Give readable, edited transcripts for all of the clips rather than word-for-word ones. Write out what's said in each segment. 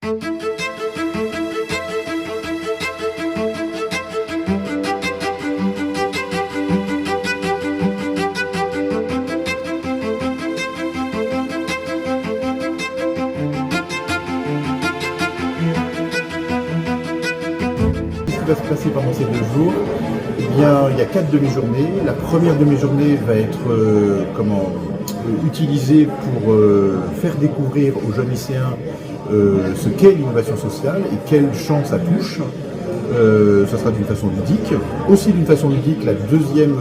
Va se passer pendant ces 2 jours, eh bien, il y a 4 demi-journées. La première demi-journée va être utilisée pour faire découvrir aux jeunes lycéens ce qu'est l'innovation sociale et quel champ ça touche. Ça sera d'une façon ludique. Aussi d'une façon ludique, la deuxième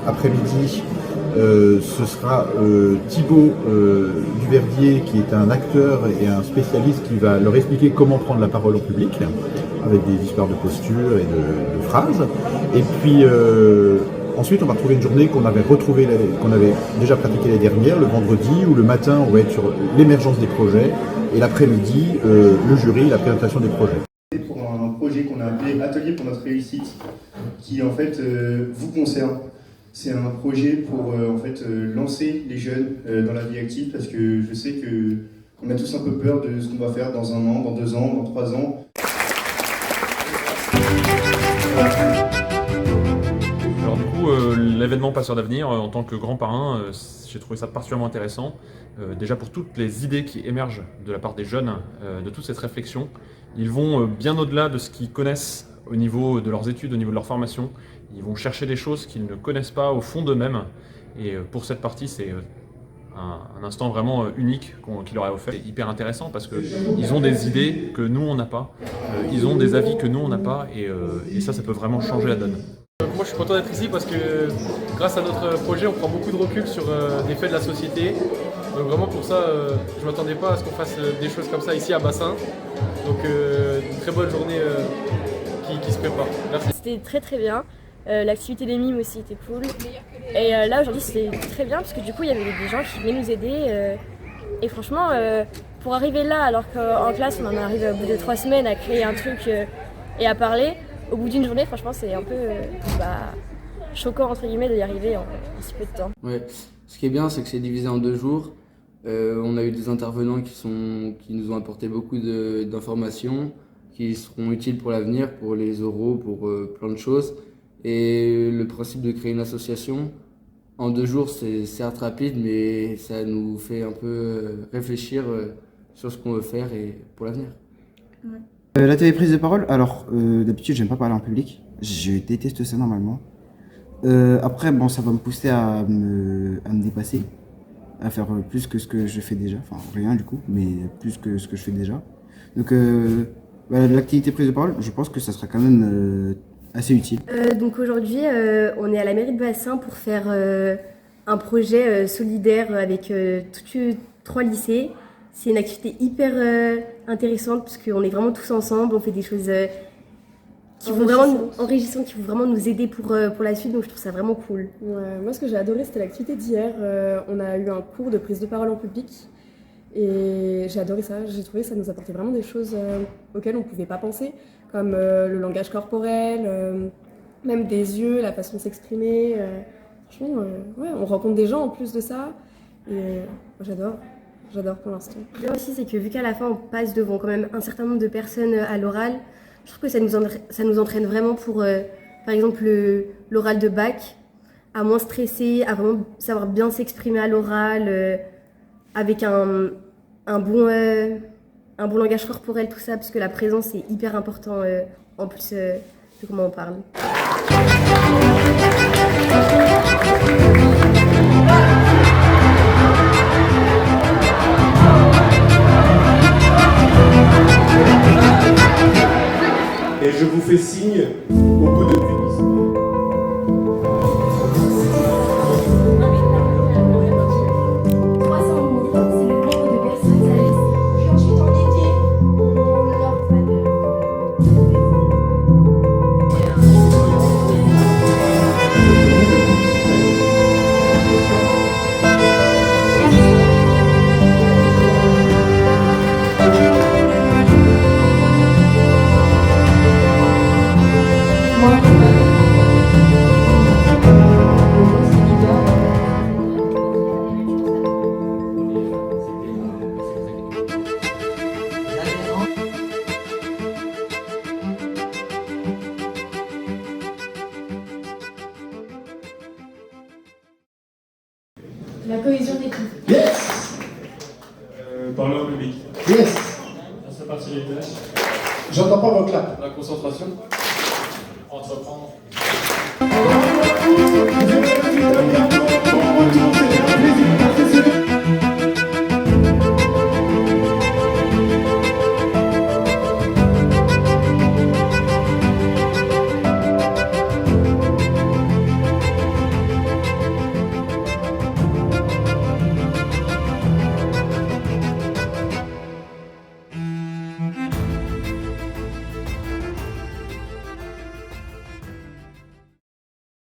après-midi, ce sera Thibaut Duverdier, qui est un acteur et un spécialiste, qui va leur expliquer comment prendre la parole au public, avec des histoires de posture et de phrases. Et puis ensuite, on va retrouver une journée qu'on avait déjà pratiquée l'année dernière, le vendredi, où le matin, on va être sur l'émergence des projets, et l'après-midi, le jury, la présentation des projets. Pour un projet qu'on a appelé Atelier pour notre réussite, qui en fait vous concerne. C'est un projet pour lancer les jeunes dans la vie active, parce que je sais qu'on a tous un peu peur de ce qu'on va faire dans 1 an, dans 2 ans, dans 3 ans. Alors du coup, l'événement Passeurs d'avenir, en tant que grand parrain, j'ai trouvé ça particulièrement intéressant. Déjà pour toutes les idées qui émergent de la part des jeunes, de toute cette réflexion. Ils vont bien au-delà de ce qu'ils connaissent au niveau de leurs études, au niveau de leur formation. Ils vont chercher des choses qu'ils ne connaissent pas au fond d'eux-mêmes. Et pour cette partie, c'est un instant vraiment unique qu'il leur a offert. C'est hyper intéressant parce qu'ils ont des idées que nous, on n'a pas. Ils ont des avis que nous, on n'a pas. Et ça peut vraiment changer la donne. Moi, je suis content d'être ici parce que grâce à notre projet, on prend beaucoup de recul sur des faits de la société. Donc vraiment pour ça, je ne m'attendais pas à ce qu'on fasse des choses comme ça ici à Bassin. Donc une très bonne journée qui se prépare. Merci. C'était très bien. L'activité des mimes aussi était cool. Et là aujourd'hui c'était très bien parce que du coup il y avait des gens qui venaient nous aider. Et franchement, pour arriver là alors qu'en classe on en arrive au bout de 3 semaines à créer un truc et à parler, au bout d'une journée franchement c'est un peu choquant entre guillemets d'y arriver en si peu de temps. Ouais. Ce qui est bien c'est que c'est divisé en 2 jours. On a eu des intervenants qui nous ont apporté beaucoup d'informations qui seront utiles pour l'avenir, pour les oraux, pour plein de choses. Et le principe de créer une association, en 2 jours, c'est certes rapide, mais ça nous fait un peu réfléchir sur ce qu'on veut faire et pour l'avenir. Ouais. La téléprise de parole, alors d'habitude, j'aime pas parler en public. Je déteste ça normalement. Après, bon, ça va me pousser à me dépasser, à faire plus que ce que je fais déjà. Enfin, rien du coup, mais plus que ce que je fais déjà. Donc, l'activité prise de parole, je pense que ça sera quand même assez utile. Donc aujourd'hui, on est à la mairie de Bassin pour faire un projet solidaire avec 3 lycées. C'est une activité hyper intéressante parce qu'on est vraiment tous ensemble, on fait des choses qui vont vraiment nous aider pour la suite, donc je trouve ça vraiment cool. Ouais, moi ce que j'ai adoré c'était l'activité d'hier. On a eu un cours de prise de parole en public et j'ai adoré ça. J'ai trouvé que ça nous apportait vraiment des choses auxquelles on ne pouvait pas penser, comme le langage corporel, même des yeux, la façon de s'exprimer. Franchement, on rencontre des gens en plus de ça et j'adore pour l'instant. Bien aussi, c'est que vu qu'à la fin on passe devant quand même un certain nombre de personnes à l'oral, je trouve que ça nous entraîne vraiment pour, par exemple, l'oral de bac, à moins stresser, à vraiment savoir bien s'exprimer à l'oral, avec un bon langage corporel, tout ça, parce que la présence est hyper important en plus de comment on parle. Et je vous fais signe au bout de Tunis. Moi. La cohésion d'équipe. Yes. Parler en public. Yes. La sympathie des tâches. J'entends pas vos claps. La concentration. Entreprendre. Vous êtes